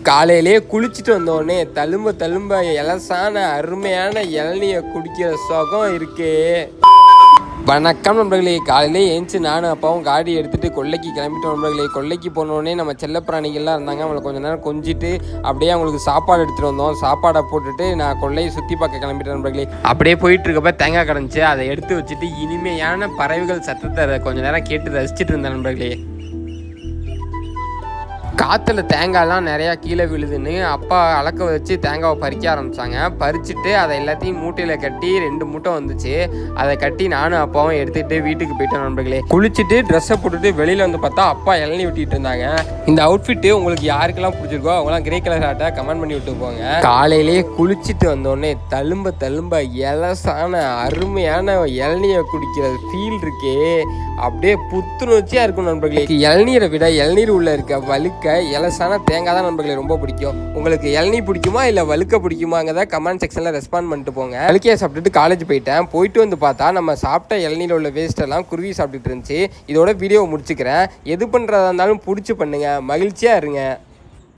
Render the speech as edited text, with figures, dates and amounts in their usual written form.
காலையிலே குளிச்சுட்டு வந்தோடனே தழும்ப இலசான அருமையான இளநியை குடிக்கிற சுகம் இருக்கே. வணக்கம் நண்பர்களே. காலையிலே ஏஞ்சி நானும் அப்பாவும் காடி எடுத்துகிட்டு கொல்லைக்கு கிளம்பிட்டோம் நண்பர்களே. கொல்லைக்கு போனோடனே நம்ம செல்லப்பிராணிகள்லாம் இருந்தாங்க, அவங்களை கொஞ்சம் நேரம் கொஞ்சிட்டு அப்படியே அவங்களுக்கு சாப்பாடு எடுத்துகிட்டு வந்தோம். சாப்பாடை போட்டுட்டு நான் கொல்லையை சுற்றி பார்க்க கிளம்பிட்டேன் நண்பர்களே. அப்படியே போயிட்டு இருக்கப்ப தேங்காய் கிடந்துச்சு, அதை எடுத்து வச்சுட்டு இனிமையான பறவைகள் சத்தத்தை கொஞ்சம் நேரம் கேட்டு ரசிச்சுட்டு இருந்தேன் நண்பர்களே. காற்றுல தேங்காய்லாம் நிறையா கீழே விழுதுன்னு அப்பா அளக்க வச்சு தேங்காவை பறிக்க ஆரம்பித்தாங்க. பறிச்சுட்டு அதை எல்லாத்தையும் மூட்டையில் கட்டி 2 மூட்டை வந்துச்சு. அதை கட்டி நானும் அப்பாவும் எடுத்துகிட்டு வீட்டுக்கு போயிட்டோம் நண்பர்களே. குளிச்சுட்டு ட்ரெஸ்ஸை போட்டுட்டு வெளியில் வந்து பார்த்தா அப்பா இளநீ விட்டிட்டு இருந்தாங்க. இந்த அவுட்ஃபிட்டு உங்களுக்கு யாருக்கெல்லாம் பிடிச்சிருக்கோ அவங்களாம் கிரே கலர் ஆட்டை கமெண்ட் பண்ணி விட்டு போங்க. காலையிலேயே குளிச்சுட்டு வந்தோடனே தழும்ப இலசான அருமையான இளநியை குடிக்கிற ஃபீல் இருக்கே, அப்படியே புத்துணர்ச்சியாக இருக்கும் நண்பர்களே. இளநீரை விட இளநீர் உள்ள இருக்க வழுக்க இலசான தேங்காய் தான் நண்பர்களே ரொம்ப பிடிக்கும். உங்களுக்கு இளநீ பிடிக்குமா இல்லை வழுக்க பிடிக்குமாங்கிறத கமெண்ட் செக்ஷனில் ரெஸ்பாண்ட் பண்ணிட்டு போங்க. வழுக்கையை சாப்பிட்டுட்டு காலேஜ் போயிட்டேன். போயிட்டு வந்து பார்த்தா நம்ம சாப்பிட்ட இளநீரில் உள்ள வேஸ்ட்டெல்லாம் குருவி சாப்பிட்டுட்டு இருந்துச்சு. இதோட வீடியோவை முடிச்சுக்கிறேன். எது பண்ணுறதா இருந்தாலும் பிடிச்சி பண்ணுங்கள், மகிழ்ச்சியாக இருங்க.